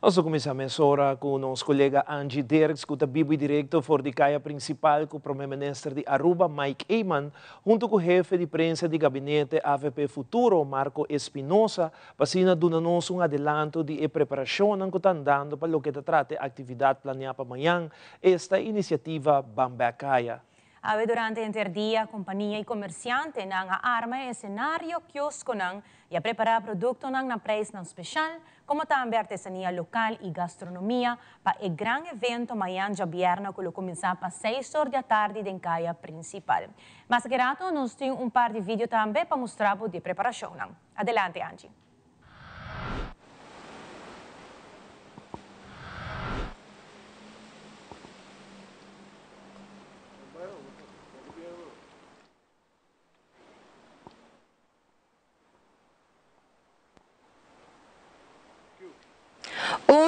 Nós começamos agora com o nosso colega Angie Dirks, que é o diretor for de caia principal com o primeiro-ministro de Aruba, Mike Eyman, junto com o chefe de prensa de gabinete AVP Futuro, Marco Espinosa, para dar-nos adelanto de preparação que está dando para o que trata a atividade planeada para amanhã, esta iniciativa Bambacaya. Durante o interdia, companhia e comerciante nang arma e cenário kiosco nang e a preparar produto nang na preço nang special, como também artesania local e gastronomia para o grande evento amanhã de viernes que começar para 6 horas da tarde em caia principal. Mas que rato nós temos par de vídeo também para mostrar o de preparação nang. Adelante, Angie.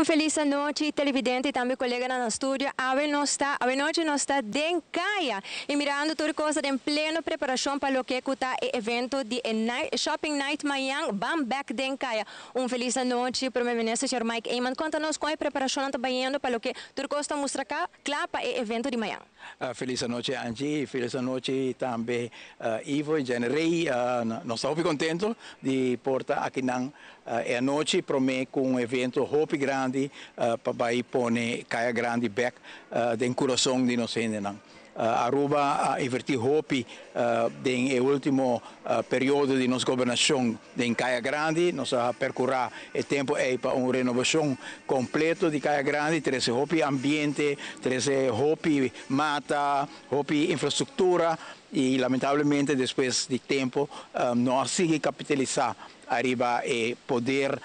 Feliz noite, televidente e também colega no estúdio. Hoje nós está em Caia e mirando tudo coisa em plena preparação para o que é o evento de Shopping Night Mayang Bamback em Caia. Feliz noite, primeiro-ministro Sr. Mike Eyman. Conta-nos qual é a preparação que está indo para o que tudo coisa mostra cá, claro, para o evento de Mayang. Feliz noite, Angie. Feliz noite também, Ivo e Generei. Nós estamos contentos de portar aqui na noite para um evento Hope grande para pôr Caia Grande back do coração de nós ainda. Aruba invertir Hope no último período de nossa governação em Caia Grande. Nós percorrer o tempo para uma renovação completa de Caia Grande, trazer Hope ambiente, trazer Hope mata, Hope infraestrutura e lamentavelmente depois de tempo nós seguimos capitalizar arriba e poder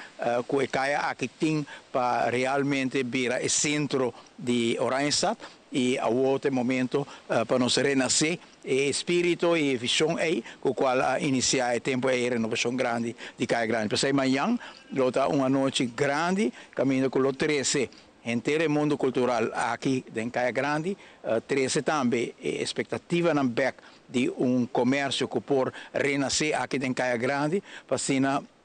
que Caia aqui tem para realmente virar o centro de Oranjestad e a outro momento para nós renascer e espírito e visão aí com o qual iniciar o tempo e renovação grande de Caia Grande. Para amanhã, uma noite grande, caminho com o 13. Inteiro mundo cultural aqui em Caia Grande, 13 também expectativa na back de comércio que por renascer aqui em Caia Grande, para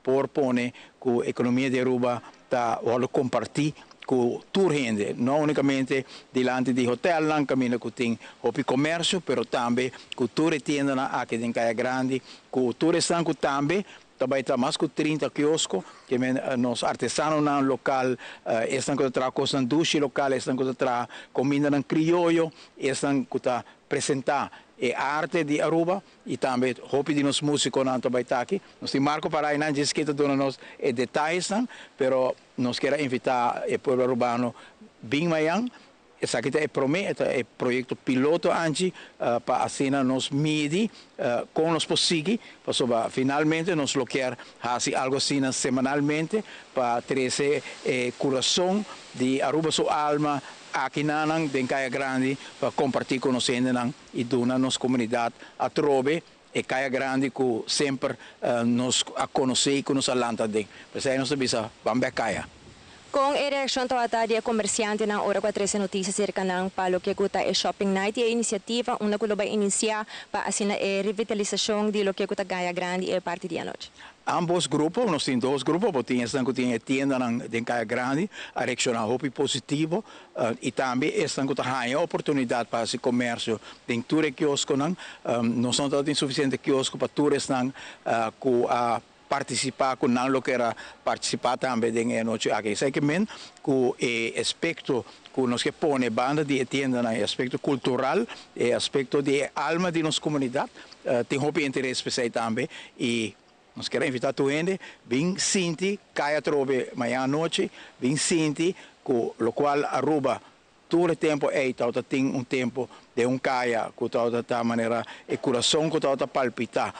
por pôr que a economia de Aruba está compartilhar com toda gente, não unicamente diante de hotel, não caminho que tem o comércio, mas também com toda a tienda aqui em Caia Grande, com todo o estanco também. Também está mais de 30 quioscos, que nos artesanos no local estão com coisas duche local, estão com comida no criollo, estão com apresentar a arte de Aruba e também hope de nos músicos não também está aqui. Nós temos Marco para aí, não diz que nos detalhes, mas nós queremos invitar o povo arubano bem amanhã. Essa aqui é projeto piloto antes para assim nos medir como nos possível, para finalmente nos quer fazer algo assim semanalmente para trazer coração de Aruba sua alma aqui na Caia Grande para compartilhar com nós e dar nossa comunidade a trove e Caia Grande que sempre nos conhece e nos alanta de. Por isso nós bisa vamos Caia. Com a reação de comerciante na hora 13 notícias cerca ng palo que guta é Shopping Night e a iniciativa uma que vai iniciar para assim a revitalização de lo que guta Caia Grande e parte de noite. Ambos grupos, nós temos dois grupos, tem a tienda em Caia Grande, a reaccionar hope positivo e também estão com a oportunidade para esse comércio em todo o quiosco, nós não temos suficiente quiosco para todos com a participar com não que era participar também em noite aqui. Seguimento com o aspecto que nós que põe banda de tienda no aspecto cultural, e aspecto de alma de nossa comunidade, tem muito interesse especial também e nós queremos invitar a gente, bem sinti, Caia trove amanhã à noite, bem sinti, com o qual Aruba todo o tempo tem tempo de Caia, que está maneira, o coração que está palpitar.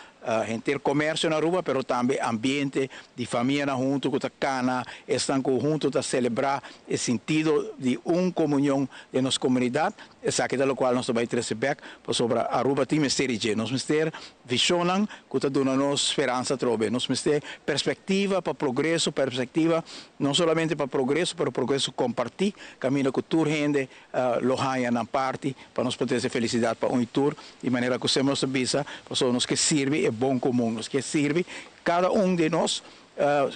Ter comércio na Aruba, mas também ambiente de família junto com a cana, estão juntos a celebrar o sentido de comunhão de nossa comunidade. Essa aqui é o qual nós vamos trazer back sobre Aruba tem mistério, nós vamos ter visão que está dando esperança trove, nós vamos ter perspectiva para progresso, perspectiva não somente para progresso, mas progresso compartir, caminho com toda gente, lohanha na parte, para nós poder ter felicidade para tour, de maneira que você nos visa, para nós que sirve é bom comum, nos que sirve cada de nós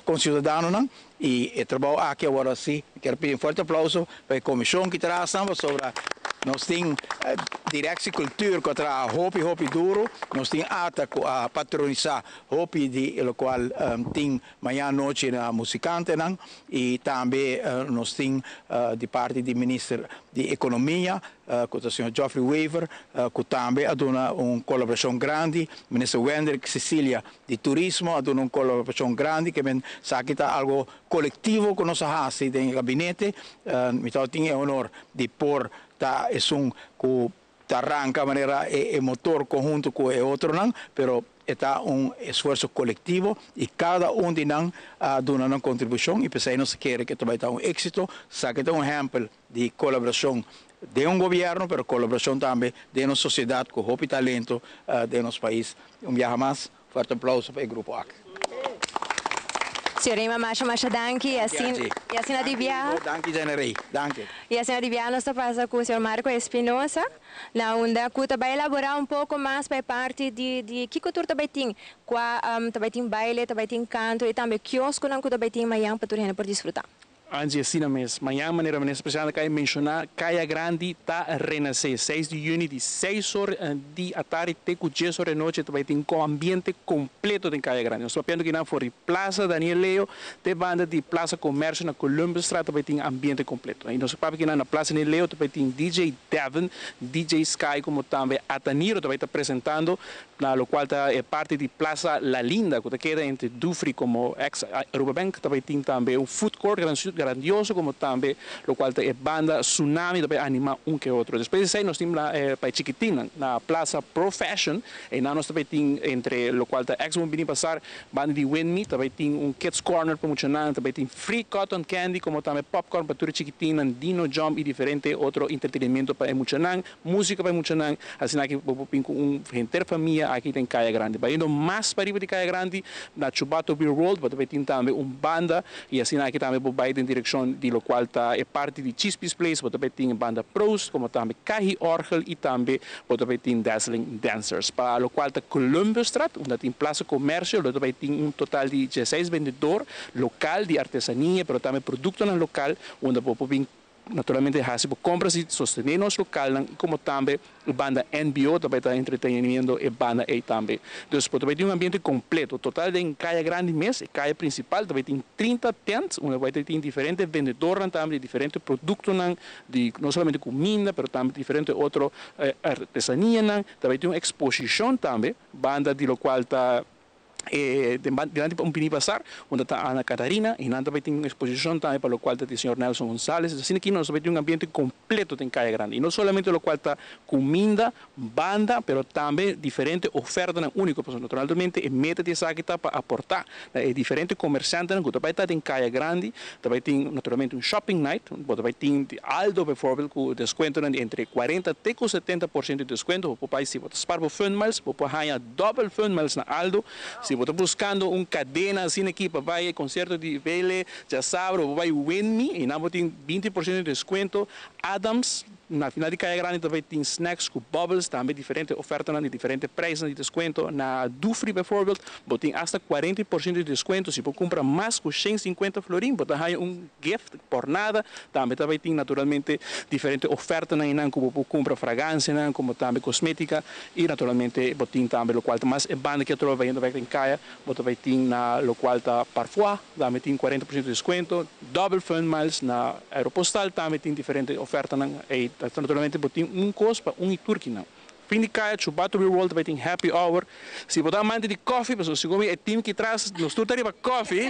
com cidadãos e trabalho aqui agora sim. Quero pedir um forte aplauso para a comissão que traz sobre nós temos direção e cultura que traz hopi duro, nós temos a patronizar hopi de o qual tem manhã noite na musicante e também nós temos de parte do ministro de economia com o senhor Geoffrey Weaver, que também há uma colaboração grande, o ministro Wendrick Cecília de turismo, há uma colaboração grande que sabe que algo coletivo que nós fazemos no gabinete, então tenho o honor de pôr é que arranca de maneira motor conjunto com o outro, pero está esforço coletivo e cada de nós dá uma contribuição e pensei nós quer que vai dar êxito, sabe que é exemplo de colaboração de governo, pero colaboração também de nossa sociedade com o talento de nosso país. Viaje mais, forte aplauso para o Grupo AC. Senhora Masha danke, e assim adivinha. Danke, Generei, danke. E assim adivinha, nós passa com o senhor Marco Espinosa, na onda que vai elaborar pouco mais para parte de que cultura também tem, também tem baile, também tem canto e também quiosco não que também tem manhã para turno por desfrutar. Antes assim mesmo, mañana maneira especial que mencionar Caia Grande está a renascer, 6 de junho de 6 horas de tarde até 10 horas da noite, vai ter um ambiente completo de Caia Grande. Nós sabemos que não foi Plaza Daniel Leo, de banda de Plaza Comércio na Columbus Street, vai ter ambiente completo. E nós sabemos que na Plaza Daniel Leo vai ter DJ Devin, DJ Sky, como também Ataniro, vai estar apresentando, na lo qual é parte de Plaza La Linda, que queda entre Dufry como ex-Aruba Bank, vai ter também food court grandioso, como também, lo qual é banda Tsunami, também anima que outro. Depois disso, nós temos para Chiquitina, na Plaza Pro Fashion, e nós também temos, entre lo qual é Expo Bini Passar, banda de Win Me, também tem Kids Corner para Muchanan, também tem Free Cotton Candy, como também Popcorn para Turi Chiquitina, Dino Jump e diferente outro entretenimento para Muchanan, música para Muchanan, assim que gente família aqui tem Caia Grande. Vai indo mais para de Caia Grande, na Chubato Beer World, também tem também banda, e assim aqui também vai em direção de lo qual é parte de Chispis Place, também tem banda Pros, como também Cahi Orgel e também também tem Dazzling Dancers. Para lo qual é Columbus Street, onde tem Plaza Comércio, também tem total de 16 vendedores local de artesania, mas também produtos local, onde podem naturalmente hacer compras y sostenernos local, como también banda NBO, também está entretenimiento e banda A também. Entonces, também tem ambiente completo, total de calle grande mes, calle principal, também tem 30 tents, onde vai ter diferentes vendedores também, de diferentes produtos, de não somente comida, mas também diferentes outras artesanias, também tem uma exposição também, banda de lo qual está diante para Bini Passar, onde está Ana Catarina, e nada vai ter uma exposição também para o qual está o senhor Nelson González. Assim que nós vai ter um ambiente completo em Caia Grande. E não somente o qual está comida, banda, mas também diferente oferta única, porque naturalmente é meta de essa que está para aportar. É diferente comerciante, que também está em Caia Grande, também tem naturalmente um shopping night, também tem Aldo, por exemplo, com desconto entre 40% até 70% de desconto. O país, se você spar por Funmiles, você ganha double Funmiles na Aldo. Se você está buscando cadena assim aqui para vai concerto de Vele, já sabe, vai Win Me e não tem 20% de desconto. Adams, na final de Caia Grande também tem snacks com bubbles, também diferente oferta de diferentes preços de desconto. Na Dufry, por exemplo, você tem até 40% de desconto. Se você compra mais com 150 florim, você ganha gift por nada. Também tem naturalmente diferentes ofertas, como você compra fragrância, como também cosmética e naturalmente você tem também o qual mais é banda que eu vendo em Caia, você vai ter na lo qual está Parfois, também tem 40% de desconto. Double Fun Miles na Aeropostal também tem diferentes ofertas e naturalmente tem custo para Turquia não. Fim de Caia, Chubato Beer World vai ter Happy Hour. Se você é amante de coffee, pessoal, se você é time que traz, nós tudo para coffee,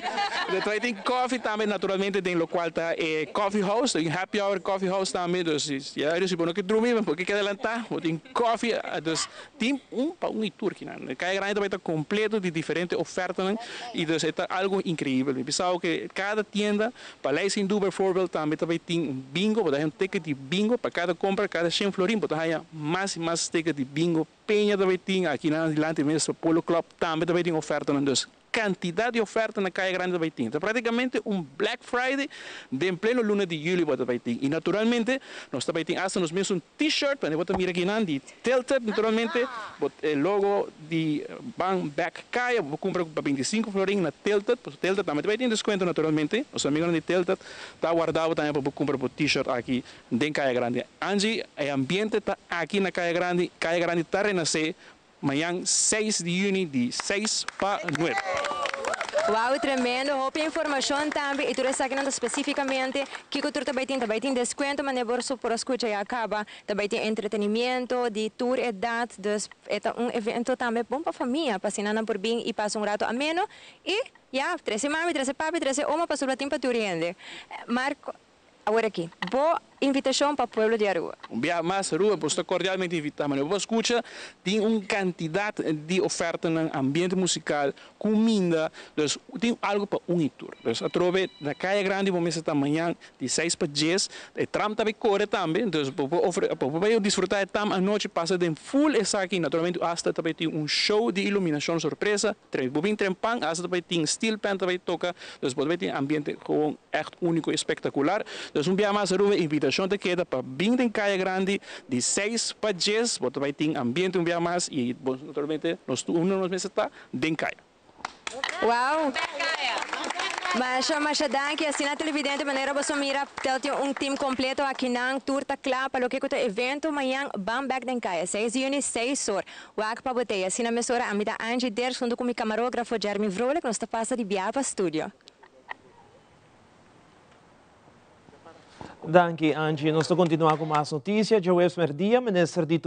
vai ter coffee também, naturalmente, tem o qual está Coffee House, tem Happy Hour Coffee House também, então, se você não quer dormir, porque quer adelantar, tem coffee, então, tem para Turquia. Caia Grande vai estar completo de diferentes ofertas, e então, é algo incrível. Eu pensava que cada tienda, para lá em Dubai, também tem bingo, você tem um ticket de bingo, para cada compra, cada 100 florim, você tem mais e mais ticket de bingo, Penha também tem, aqui na Atlante mesmo, Polo Club também tem oferta. Então, cantidad de oferta na Calle Grande vai ter. Então, praticamente Black Friday de pleno lunes de julho vai ter. E naturalmente, nós também temos hasta nos mesmos t-shirt, para você mirar aqui de Tilted, naturalmente, o logo de Bang Back Calle, vou comprar para 25 florim na Tilted, porque Tilted também vai ter desconto naturalmente. Os amigos de Tilted está guardado também para comprar o t-shirt aqui de Calle Grande. Angie, o ambiente está aqui na Calle Grande está renascer, amanhã 6 de junho, de 6 para 9. Uau, tremendo. Houve informação também, e tu está aqui especificamente que tu também tem desconto, mas não por escutar e acaba, também tem entretenimento, de tour e data, é evento também bom para a família, para ensinar por bem e passar rato ameno, e, 13 mami, 13 papi, 13 oma, para o tempo tu rende. Marco, agora aqui, boa invitação para o povo de Aruba. Dia mais Aruba, você cordialmente invitado, mas você escuta, tem uma quantidade de oferta no ambiente musical, comida, então tem algo para unir tudo. Então, a trove na Calle Grande, vamos estar amanhã de 6 para 10, o tram também corre também, então para desfrutar do tram à noite, passa de full essa aqui, naturalmente, hasta também tem show de iluminação surpresa, bobin trempang, hasta também tem steel pan também toca, então pode ter ambiente gewoon echt único e espetacular. Então, dia mais Aruba, invitação te queda para vir em Calle Grande de 6 para 10, você vai ter ambiente dia mais e naturalmente nos meses está em Calle. Uau! Mas danke, assim na televidente maneira você mira tem time completo aqui na tour tá claro para o que é evento amanhã bam back den Calle 6 de junho 6 horas. Wak para boteia assim na mesora a mida Angie Der junto com o camarógrafo Jeremy Vrole que nos está passa de Biapa Studio. Danke, Angie. Nós continuamos com mais notícias. Joel Merdia, ministro de